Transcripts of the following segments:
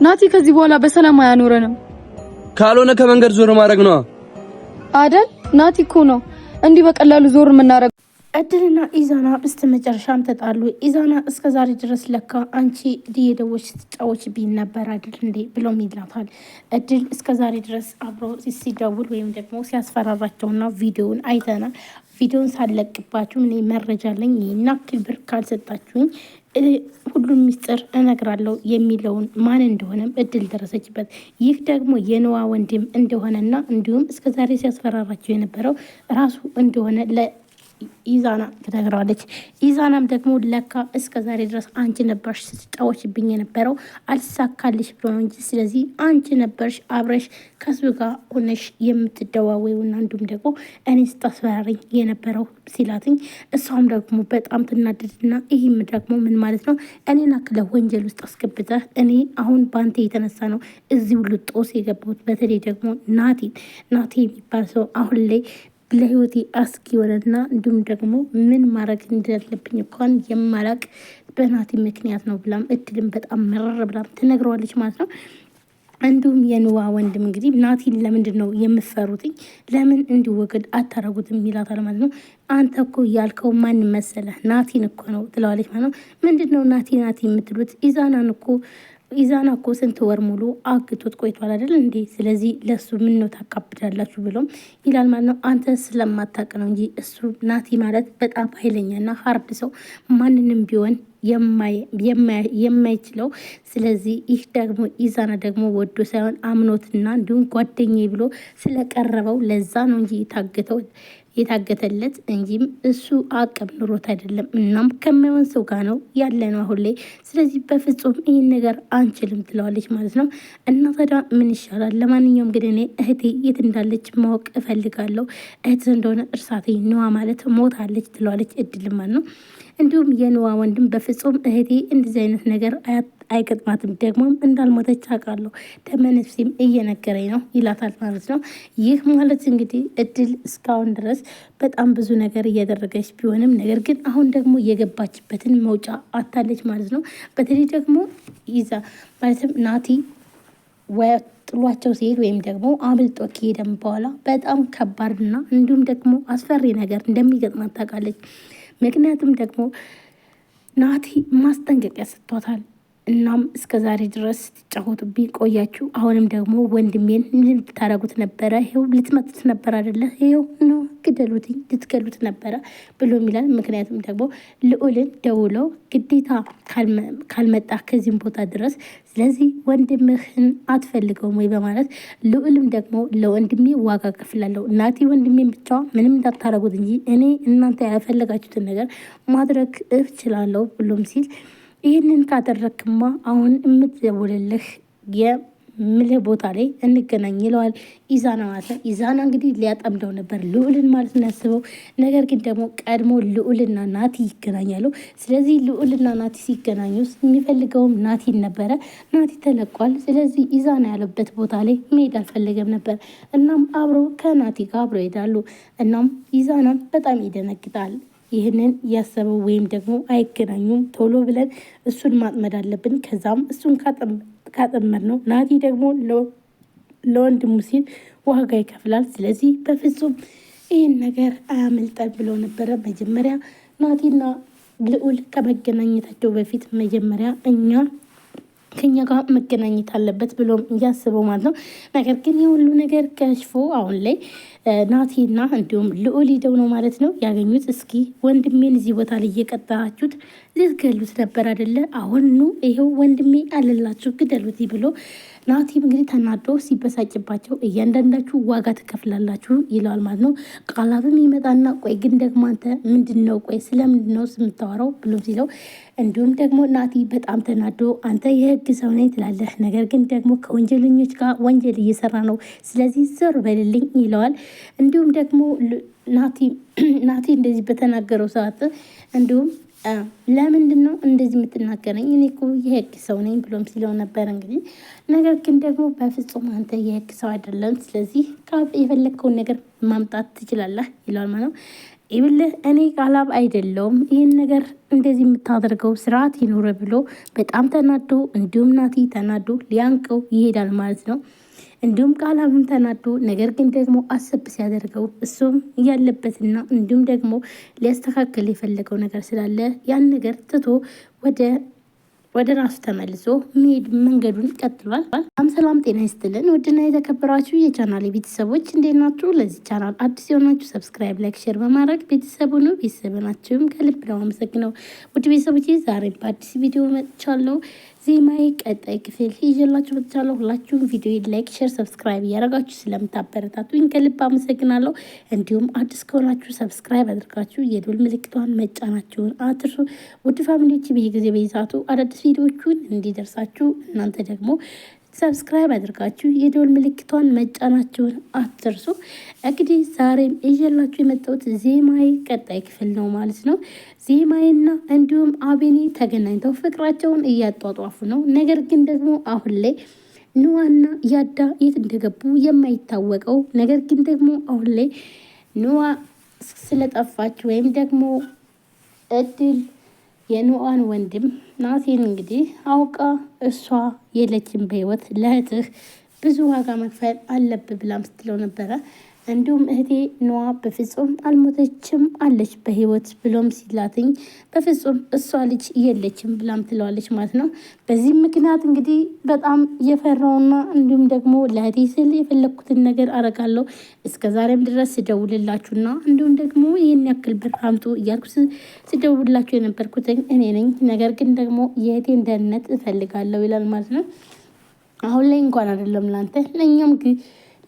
ናቲ ከዚህ በኋላ በሰላም አያኖረንም። ካልሆነ ከመንገድ ዞር ማድረግ ነው አይደል? ናቲ እኮ ነው እንዲህ በቀላሉ ዞር የምናረግ። እድልና ኢዛና በስተመጨረሻም ተጣሉ። ኢዛና እስከዛሬ ድረስ ለካ አንቺ እየደወልሽ ስትጫወችብኝ ነበር አይደል እንዴ ብሎም ይላታል። እድል እስከዛሬ ድረስ አብሮ ሲደውል ወይም ደግሞ ሲያስፈራራቸውና ቪዲዮውን አይተናል። ቪዲዮውን ሳለቅባችሁ እኔ መረጃ አለኝ ይህን ያክል ብር ካልሰጣችሁኝ ሁሉም ሚስጥር እነግራለሁ የሚለውን ማን እንደሆነም እድል ደረሰችበት። ይህ ደግሞ የነዋ ወንድም እንደሆነና እንዲሁም እስከዛሬ ሲያስፈራራቸው የነበረው ራሱ እንደሆነ ኢዛና ትነግረዋለች። ኢዛናም ደግሞ ለካ እስከ ዛሬ ድረስ አንቺ ነበርሽ ስትጫወችብኝ የነበረው አልሳካልሽ ብሎ ነው እንጂ ስለዚህ አንቺ ነበርሽ አብረሽ ከሱ ጋር ሆነሽ የምትደዋወዩና እንዲሁም ደግሞ እኔ ስታስፈራሪኝ የነበረው ሲላትኝ እሷም ደግሞ በጣም ትናደድና ይህም ደግሞ ምን ማለት ነው እኔን አክለ ወንጀል ውስጥ አስገብተህ እኔ አሁን በአንተ የተነሳ ነው እዚህ ሁሉ ጦስ የገባሁት። በተለይ ደግሞ ናቲ የሚባል ሰው አሁን ላይ ለህይወቴ አስጊ ወለና እንዲሁም ደግሞ ምን ማድረግ እንዳለብኝ እንኳን የማላቅ በናቲ ምክንያት ነው ብላም እድልም በጣም መረር ብላም ትነግረዋለች ማለት ነው። እንዲሁም የንዋ ወንድም እንግዲህ ናቲን ለምንድን ነው የምፈሩትኝ ለምን እንዲወገድ አታረጉትም ይላታል ማለት ነው። አንተ እኮ ያልከው ማን መሰለህ ናቲን እኮ ነው ትለዋለች ማለት ነው። ምንድን ነው ናቲ የምትሉት? ኢዛና እኮ ስንት ወር ሙሉ አግቶት ቆይቷል አይደል እንዴ? ስለዚህ ለሱ ምን ነው ታካብዳላችሁ ብሎም ይላል ማለት ነው። አንተ ስለማታውቅ ነው እንጂ እሱ ናቲ ማለት በጣም ኃይለኛና ሀርድ ሰው ማንንም ቢሆን የማይችለው። ስለዚህ ይህ ደግሞ ኢዛና ደግሞ ወዶ ሳይሆን አምኖትና እንዲሁም ጓደኛዬ ብሎ ስለቀረበው ለዛ ነው እንጂ የታገተለት እንጂም እሱ አቅም ኑሮት አይደለም። እናም ከማይሆን ሰው ጋር ነው ያለ ነው አሁን ላይ። ስለዚህ በፍጹም ይህን ነገር አንችልም ትለዋለች ማለት ነው። እና ታዲያ ምን ይሻላል? ለማንኛውም ግን እኔ እህቴ የት እንዳለች ማወቅ እፈልጋለሁ። እህት እንደሆነ እርሳቴ ነዋ ማለት ሞታለች ትለዋለች እድል ማለት ነው። እንዲሁም የንዋ ወንድም በፍጹም እህቴ እንደዚህ አይነት ነገር አይገጥማትም፣ ደግሞም እንዳልሞተች አውቃለሁ፣ ደመነፍሴም እየነገረኝ ነው ይላታል ማለት ነው። ይህ ማለት እንግዲህ እድል እስካሁን ድረስ በጣም ብዙ ነገር እያደረገች ቢሆንም ነገር ግን አሁን ደግሞ የገባችበትን መውጫ አታለች ማለት ነው። በተለይ ደግሞ ይዛ ማለትም ናቲ ጥሏቸው ሲሄድ ወይም ደግሞ አምልጦ ከሄደም በኋላ በጣም ከባድና እንዲሁም ደግሞ አስፈሪ ነገር እንደሚገጥማት ታውቃለች። ምክንያቱም ደግሞ ናቲ ማስጠንቀቂያ ሰጥቷታል። እናም እስከ ዛሬ ድረስ ስትጫወቱብኝ ቆያችሁ፣ አሁንም ደግሞ ወንድሜን ልታረጉት ነበረ፣ ይኸው ልትመቱት ነበር አይደለ? ይኸው ነው ግደሉትኝ፣ ልትገሉት ነበረ ብሎ ይላል። ምክንያቱም ደግሞ ልዑልን ደውለው ግዴታ ካልመጣ ከዚህም ቦታ ድረስ ስለዚህ ወንድምህን አትፈልገውም ወይ በማለት ልዑልም ደግሞ ለወንድሜ ዋጋ ከፍላለሁ፣ ናቲ ወንድሜን ብቻ ምንም እንዳታረጉት እንጂ እኔ እናንተ ያልፈለጋችሁትን ነገር ማድረግ እችላለሁ ብሎም ሲል ይህንን ካደረክማ አሁን የምትደውልልህ የምልህ ቦታ ላይ እንገናኝ ይለዋል ኢዛና ማለት ነው። ኢዛና እንግዲህ ሊያጠምደው ነበር ልዑልን ማለት ነው ያስበው። ነገር ግን ደግሞ ቀድሞ ልዑልና ናቲ ይገናኛሉ። ስለዚህ ልዑልና ናቲ ሲገናኙ የሚፈልገውም ናቲን ነበረ። ናቲ ተለቋል። ስለዚህ ኢዛና ያለበት ቦታ ላይ መሄድ አልፈለገም ነበር። እናም አብሮ ከናቲ ጋር አብሮ ይሄዳሉ። እናም ኢዛናም በጣም ይደነግጣል። ይህንን ያሰበው ወይም ደግሞ አይገናኙም፣ ቶሎ ብለን እሱን ማጥመድ አለብን። ከዛም እሱን ካጠመድ ነው ናቲ ደግሞ ለወንድሙ ሲል ዋጋ ይከፍላል። ስለዚህ በፍጹም ይህን ነገር አያመልጠን ብለው ነበረ። መጀመሪያ ናቲና ልዑል ከመገናኘታቸው በፊት መጀመሪያ ከኛ ጋር መገናኘት አለበት ብሎም እያስበው ማለት ነው። ነገር ግን የሁሉ ነገር ከሽፎ አሁን ላይ ናቲና እንዲሁም ልዑል ሄደው ነው ማለት ነው ያገኙት። እስኪ ወንድሜን እዚህ ቦታ ላይ እየቀጠራችሁት ልትገሉት ነበር አይደለ? አሁን ኑ ይኸው ወንድሜ አለላችሁ ግደሉት ብሎ ናቲም እንግዲህ ተናዶ ሲበሳጭባቸው እያንዳንዳችሁ ዋጋ ትከፍላላችሁ ይለዋል ማለት ነው። ቃላብም ይመጣና ቆይ ግን ደግሞ አንተ ምንድን ነው ቆይ ስለምንድን ነው የምታወራው ብሎ ሲለው እንዲሁም ደግሞ ናቲ በጣም ተናዶ አንተ የህግ ሰው ነኝ ትላለህ፣ ነገር ግን ደግሞ ከወንጀለኞች ጋር ወንጀል እየሰራ ነው፣ ስለዚህ ዞር በልልኝ ይለዋል። እንዲሁም ደግሞ ናቲ እንደዚህ በተናገረው ሰዓት እንዲሁም ለምንድን ነው እንደዚህ የምትናገረኝ? እኔ እኮ የህግ ሰው ነኝ ብሎም ሲለው ነበር እንግዲህ። ነገር ግን ደግሞ በፍጹም አንተ የህግ ሰው አይደለም፣ ስለዚህ የፈለግከውን ነገር ማምጣት ትችላለህ ይለዋል ማለት ነው። ይብልህ እኔ ቃላብ አይደለውም ይህን ነገር እንደዚህ የምታደርገው ስርዓት ይኖረ ብሎ በጣም ተናዶ እንዲሁም ናቲ ተናዶ ሊያንቀው ይሄዳል ማለት ነው። እንዲሁም ቃላብም ተናዶ ነገር ግን ደግሞ አሰብ ሲያደርገው እሱም እያለበትና እንዲሁም ደግሞ ሊያስተካክል የፈለገው ነገር ስላለ ያን ነገር ትቶ ወደ ራሱ ተመልሶ መሄድ መንገዱን ቀጥሏል። ሰላም ጤና ይስጥልን ውድና የተከበራችሁ የቻናል ቤተሰቦች እንዴት ናችሁ? ለዚህ ቻናል አዲስ የሆናችሁ ሰብስክራይብ፣ ላይክ፣ ሼር በማድረግ ቤተሰቡ ነው። ቤተሰብናችሁም ከልብ ነው አመሰግነው። ውድ ቤተሰቦች ዛሬ በአዲስ ቪዲዮ መጥቻለሁ። ዜማዬ ቀጣይ ክፍል ይዤላችሁ መጥቻለሁ። ሁላችሁም ቪዲዮ ላይክ፣ ሼር፣ ሰብስክራይብ እያደረጋችሁ ስለምታበረታቱኝ ከልብ አመሰግናለሁ። እንዲሁም አዲስ ከሆናችሁ ሰብስክራይብ አድርጋችሁ የደወል ምልክቷን መጫናችሁን አትርሱ። ውድ ፋሚሊዎች በየጊዜ በየሰዓቱ አዳዲስ ቪዲዮዎቹን እንዲደርሳችሁ እናንተ ደግሞ ሰብስክራይብ አድርጋችሁ የደወል ምልክቷን መጫናችሁን አትርሱ። እንግዲህ ዛሬም ይዤላችሁ የመጣሁት ዜማዬ ቀጣይ ክፍል ነው ማለት ነው። ዜማዬና እንዲሁም አቤኔ ተገናኝተው ፍቅራቸውን እያጧጧፉ ነው። ነገር ግን ደግሞ አሁን ላይ ኑዋና ያዳ የት እንደገቡ የማይታወቀው ነገር ግን ደግሞ አሁን ላይ ኑዋ ስለጠፋች ወይም ደግሞ እድል የኑዋን ወንድም ናቴን እንግዲህ አውቃ እሷ የለችም በህይወት ለእህትህ ብዙ ዋጋ መክፈል አለብህ ብላም ስትለው ነበረ። እንዲሁም እህቴ ኑዋ በፍጹም አልሞተችም አለች በህይወት ብሎም ሲላትኝ በፍጹም እሷ ልጅ የለችም ብላም ትለዋለች ማለት ነው። በዚህ ምክንያት እንግዲህ በጣም የፈራውና እንዲሁም ደግሞ ለእህቴ ስል የፈለግኩትን ነገር አረጋለሁ እስከ ዛሬም ድረስ ስደውልላችሁና እንዲሁም ደግሞ ይህን ያክል ብር አምጡ እያልኩ ስደውልላችሁ የነበርኩትኝ እኔ ነኝ። ነገር ግን ደግሞ የእህቴን ደህንነት እፈልጋለሁ ይላል ማለት ነው። አሁን ላይ እንኳን አይደለም ላንተ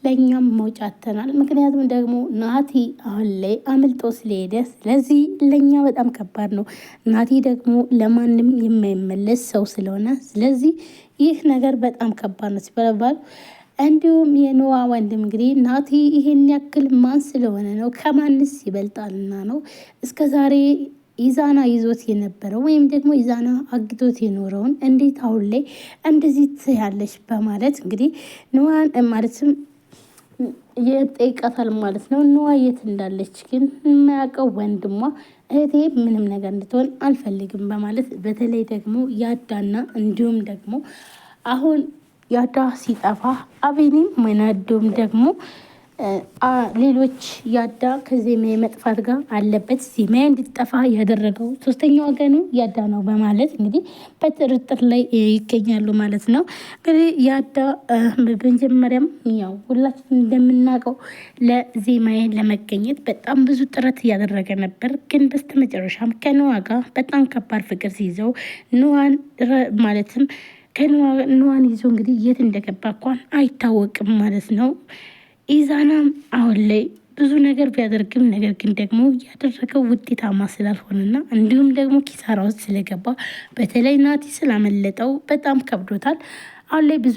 ለእኛም መውጫ አተናል። ምክንያቱም ደግሞ ናቲ አሁን ላይ አምልጦ ስለሄደ ስለዚህ ለእኛ በጣም ከባድ ነው። ናቲ ደግሞ ለማንም የማይመለስ ሰው ስለሆነ ስለዚህ ይህ ነገር በጣም ከባድ ነው ሲባል እንዲሁም የኑዋ ወንድም እንግዲህ ናቲ ይሄን ያክል ማን ስለሆነ ነው ከማንስ ይበልጣልና ነው እስከ ዛሬ ኢዛና ይዞት የነበረው ወይም ደግሞ ኢዛና አግቶት የኖረውን እንዴት አሁን ላይ እንደዚህ ትያለሽ በማለት እንግዲህ ኑዋን ማለትም የጠይቃታል ማለት ነው። ኑዋ የት እንዳለች ግን የማያውቀው ወንድሟ እህቴ ምንም ነገር እንድትሆን አልፈልግም በማለት በተለይ ደግሞ ያዳና እንዲሁም ደግሞ አሁን ያዳ ሲጠፋ አቤኔም መናዶም ደግሞ ሌሎች ያዳ ከዜማዬ መጥፋት ጋር አለበት ዜማዬ እንድትጠፋ ያደረገው ሶስተኛ ወገኑ ያዳ ነው በማለት እንግዲህ በጥርጥር ላይ ይገኛሉ ማለት ነው። እንግዲህ ያዳ በመጀመሪያም ያው ሁላችን እንደምናውቀው ለዜማዬ ለመገኘት በጣም ብዙ ጥረት እያደረገ ነበር። ግን በስተመጨረሻም ከኑዋ ጋር በጣም ከባድ ፍቅር ሲይዘው ኑዋን ማለትም ከኑዋን ይዞ እንግዲህ የት እንደገባ እንኳን አይታወቅም ማለት ነው። ኢዛናም አሁን ላይ ብዙ ነገር ቢያደርግም ነገር ግን ደግሞ ያደረገው ውጤታማ ስላልሆነና እንዲሁም ደግሞ ኪሳራ ውስጥ ስለገባ በተለይ ናቲ ስላመለጠው በጣም ከብዶታል። አሁን ላይ ብዙ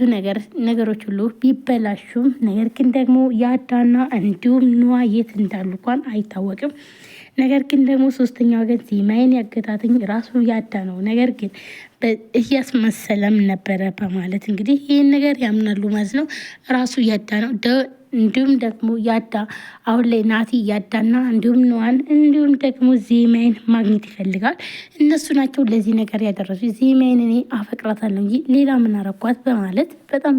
ነገሮች ሁሉ ቢበላሹም ነገር ግን ደግሞ ያዳና እንዲሁም ኑዋ የት እንዳሉ እንኳን አይታወቅም። ነገር ግን ደግሞ ሶስተኛ ወገን ዜማዬን ያገታተኝ ራሱ ያዳ ነው። ነገር ግን እያስመሰለም ነበረ በማለት እንግዲህ ይህን ነገር ያምናሉ ማለት ነው። ራሱ ያዳ ነው። እንዲሁም ደግሞ ያዳ አሁን ላይ ናቲ ያዳና እንዲሁም ኑዋን እንዲሁም ደግሞ ዜማዬን ማግኘት ይፈልጋል። እነሱ ናቸው ለዚህ ነገር ያደረሱ። ዜማዬን እኔ አፈቅራታለሁ እንጂ ሌላ ምን አረኳት በማለት በጣም